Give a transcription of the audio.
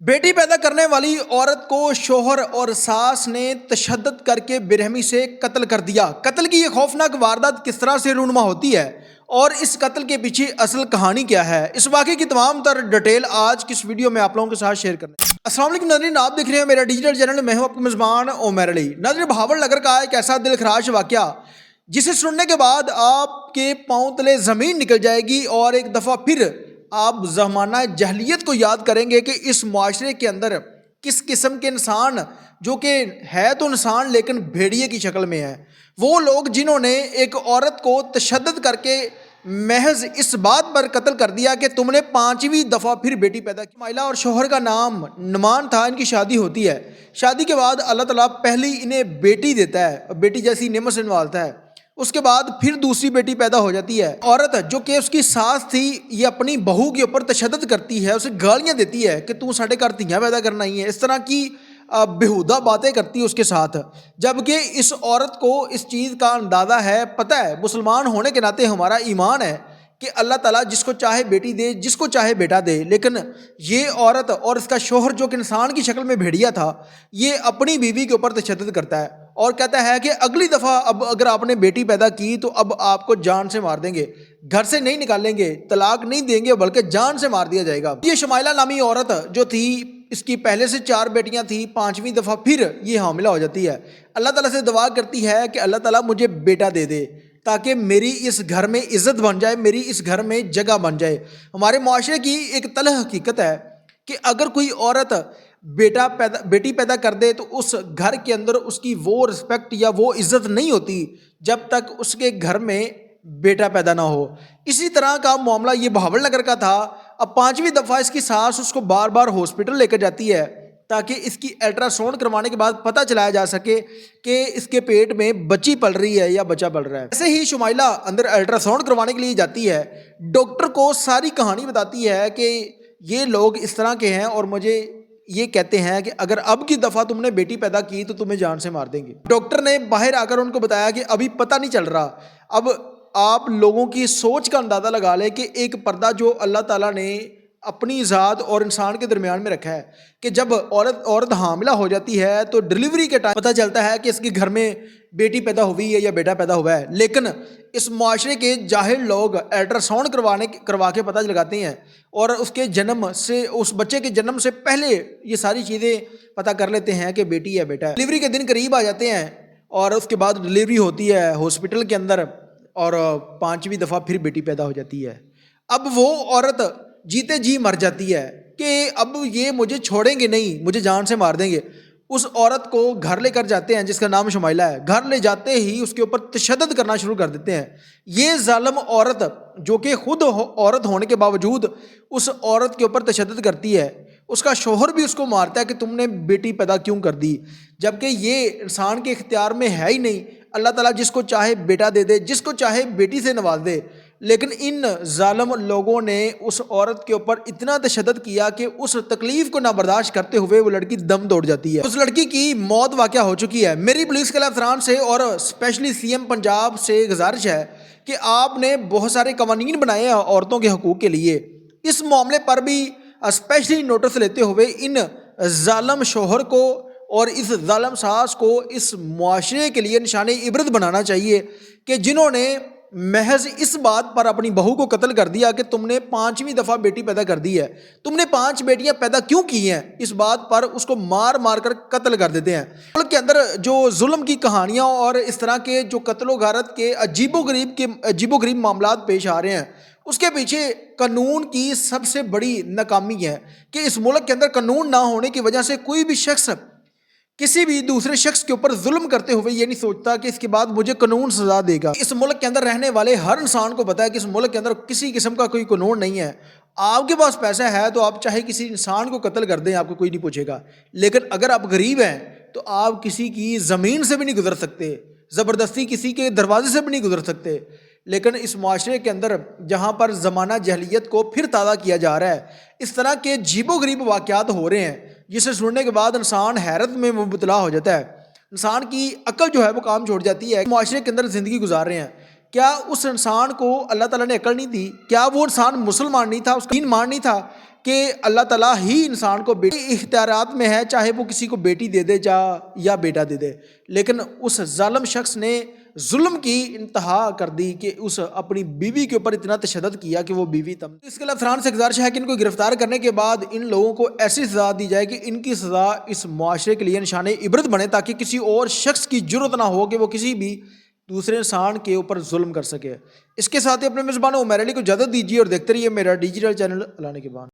बेटी पैदा करने वाली औरत को शोहर और सास ने तशद्दुद करके बेरहमी से कत्ल कर दिया। कत्ल की ये खौफनाक वारदात किस तरह से रूनुमा होती है और इस कत्ल के पीछे असल कहानी क्या है, इस वाक़े की तमाम तर डिटेल आज की इस वीडियो में आप लोगों के साथ शेयर करना है। अस्सलाम वालेकुम नाज़रीन, आप देख रहे हैं मेरा डिजिटल चैनल। मैं हूं आपका मेज़बान उमर अली। नाज़रीन, बहावल नगर का एक ऐसा दिलखराश वाक़या जिसे सुनने के बाद आपके पांव तले ज़मीन निकल जाएगी और एक दफ़ा फिर आप ज़माना जहलियत को याद करेंगे कि इस माशरे के अंदर किस किस्म के इंसान, जो कि है तो इंसान लेकिन भेड़िए की शक्ल में है, वो लोग जिन्होंने एक औरत को तशद्दुद करके महज इस बात पर कत्ल कर दिया कि तुमने पांचवी दफ़ा फिर बेटी पैदा की। माइला और शोहर का नाम नुमान था। इनकी शादी होती है। शादी के बाद अल्लाह ताला पहली इन्हें बेटी देता है, बेटी जैसी नेमत से नवालता है। उसके बाद फिर दूसरी बेटी पैदा हो जाती है। औरत जो कि उसकी सास थी, ये अपनी बहू के ऊपर तशद्दुद करती है, उसे गालियां देती है कि तू साढ़े घर धीयां पैदा करना ही है। इस तरह की बेहुदा बातें करती है उसके साथ। जबकि इस औरत को इस चीज़ का अंदाज़ा है, पता है, मुसलमान होने के नाते हमारा ईमान है कि अल्लाह ताला जिसको चाहे बेटी दे, जिसको चाहे बेटा दे। लेकिन ये औरत और इसका शोहर जो कि इंसान की शक्ल में भेड़िया था, ये अपनी बीवी के ऊपर तशद्दुद करता है और कहता है कि अगली दफ़ा अब अगर आपने बेटी पैदा की तो अब आपको जान से मार देंगे, घर से नहीं निकालेंगे, तलाक नहीं देंगे, बल्कि जान से मार दिया जाएगा। ये शमाइला नामी औरत जो थी, इसकी पहले से 4 बेटियां थी, 5वीं दफ़ा फिर ये हामिला हो जाती है। अल्लाह ताला से दुआ करती है कि अल्लाह ताला मुझे बेटा दे दे ताकि मेरी इस घर में इज़्ज़त बन जाए, मेरी इस घर में जगह बन जाए। हमारे माशरे की एक तलख़ हकीकत है कि अगर कोई औरत बेटी पैदा कर दे तो उस घर के अंदर उसकी वो रिस्पेक्ट या वो इज़्ज़त नहीं होती जब तक उसके घर में बेटा पैदा ना हो। इसी तरह का मामला ये बहावल नगर का था। अब 5वीं दफ़ा इसकी सास उसको बार बार हॉस्पिटल लेकर जाती है ताकि इसकी अल्ट्रासाउंड करवाने के बाद पता चलाया जा सके कि इसके पेट में बच्ची पल रही है या बच्चा पल रहा है। ऐसे ही शुमाइला अंदर अल्ट्रासाउंड करवाने के लिए जाती है। डॉक्टर को सारी कहानी बताती है कि ये लोग इस तरह के हैं और मुझे ये कहते हैं कि अगर अब की दफ़ा तुमने बेटी पैदा की तो तुम्हें जान से मार देंगे। डॉक्टर ने बाहर आकर उनको बताया कि अभी पता नहीं चल रहा। अब आप लोगों की सोच का अंदाज़ा लगा लें कि एक पर्दा जो अल्लाह ताला ने अपनी ज़ात और इंसान के दरमियान में रखा है कि जब औरत हामिला हो जाती है तो डिलीवरी के टाइम पता चलता है कि इसके घर में बेटी पैदा हुई है या बेटा पैदा हुआ है। लेकिन इस माशरे के जाहिल लोग अल्ट्रासाउंड करवा के पता लगाते हैं और उसके जन्म से, उस बच्चे के जन्म से पहले ये सारी चीज़ें पता कर लेते हैं कि बेटी या बेटा है। डिलीवरी के दिन करीब आ जाते हैं और उसके बाद डिलीवरी होती है हॉस्पिटल के अंदर और 5वीं दफ़ा फिर बेटी पैदा हो जाती है। अब वो औरत जीते जी मर जाती है कि अब ये मुझे छोड़ेंगे नहीं, मुझे जान से मार देंगे। उस औरत को घर लेकर जाते हैं जिसका नाम शुमाइला है। घर ले जाते ही उसके ऊपर तशद्दुद करना शुरू कर देते हैं। ये जालिम औरत जो कि खुद औरत होने के बावजूद उस औरत के ऊपर तशद्दुद करती है, उसका शोहर भी उसको मारता है कि तुमने बेटी पैदा क्यों कर दी, जबकि ये इंसान के इख्तियार में है ही नहीं। अल्लाह ताला जिसको चाहे बेटा दे दे, जिसको चाहे बेटी से नवाज दे। लेकिन इन जालिम लोगों ने उस औरत के ऊपर इतना तशद्दुद किया कि उस तकलीफ को ना बर्दाश्त करते हुए वो लड़की दम तोड़ जाती है। उस लड़की की मौत वाक़या हो चुकी है। मेरी पुलिस के अफसरान से और स्पेशली सीएम पंजाब से गुजारिश है कि आपने बहुत सारे कवानीन बनाए हैं औरतों के हकूक़ के लिए। इस मामले पर भी स्पेशली नोटिस लेते हुए इन जालिम शोहर को और इस जालिम सास को इस मुआशरे के लिए निशाने इबरत बनाना चाहिए कि जिन्होंने महज इस बात पर अपनी बहू को कत्ल कर दिया कि तुमने 5वीं दफ़ा बेटी पैदा कर दी है, तुमने 5 बेटियां पैदा क्यों की हैं, इस बात पर उसको मार मार कर कत्ल कर देते हैं। मुल्क के अंदर जो जुल्म की कहानियाँ और इस तरह के जो कत्लो गारत के अजीबोगरीब मामलात पेश आ रहे हैं, उसके पीछे कानून की सबसे बड़ी नाकामी है कि इस मुल्क के अंदर कानून ना होने की वजह से कोई भी शख्स किसी भी दूसरे शख्स के ऊपर जुल्म करते हुए ये नहीं सोचता कि इसके बाद मुझे कानून सजा देगा। इस मुल्क के अंदर रहने वाले हर इंसान को पता है कि इस मुल्क के अंदर किसी किस्म का कोई कानून नहीं है। आपके पास पैसा है तो आप चाहे किसी इंसान को कत्ल कर दें, आपको कोई नहीं पूछेगा। लेकिन अगर आप गरीब हैं तो आप किसी की ज़मीन से भी नहीं गुजर सकते, ज़बरदस्ती किसी के दरवाजे से भी नहीं गुजर सकते। लेकिन इस माशरे के अंदर जहाँ पर ज़माना जहलियत को फिर ताज़ा किया जा रहा है, इस तरह के अजीबो गरीब वाक़यात हो रहे हैं जिसे सुनने के बाद इंसान हैरत में मुबतला हो जाता है। इंसान की अक्ल जो है वो काम छोड़ जाती है। माशरे के अंदर ज़िंदगी गुजार रहे हैं, क्या उस इंसान को अल्लाह ताला ने अक्ल नहीं दी? क्या वो इंसान मुसलमान नहीं था, उसका दीन मान नहीं था کہ اللہ تعالیٰ ہی انسان کو بیٹی اختیارات میں ہے، چاہے وہ کسی کو بیٹی دے دے یا بیٹا دے دے، لیکن اس ظالم شخص نے ظلم کی انتہا کر دی کہ اس اپنی بیوی کے اوپر اتنا تشدد کیا کہ وہ بیوی تم۔ اس کے علاوہ فرانس سے گزارش ہے کہ ان کو گرفتار کرنے کے بعد ان لوگوں کو ایسی سزا دی جائے کہ ان کی سزا اس معاشرے کے لیے نشان عبرت بنے، تاکہ کسی اور شخص کی جرت نہ ہو کہ وہ کسی بھی دوسرے انسان کے اوپر ظلم کر سکے۔ اس کے ساتھ ہی اپنے میزبان عمیر علی کو اجازت دیجیے اور دیکھتے رہیے میرا ڈیجیٹل چینل اعلان کے بعد۔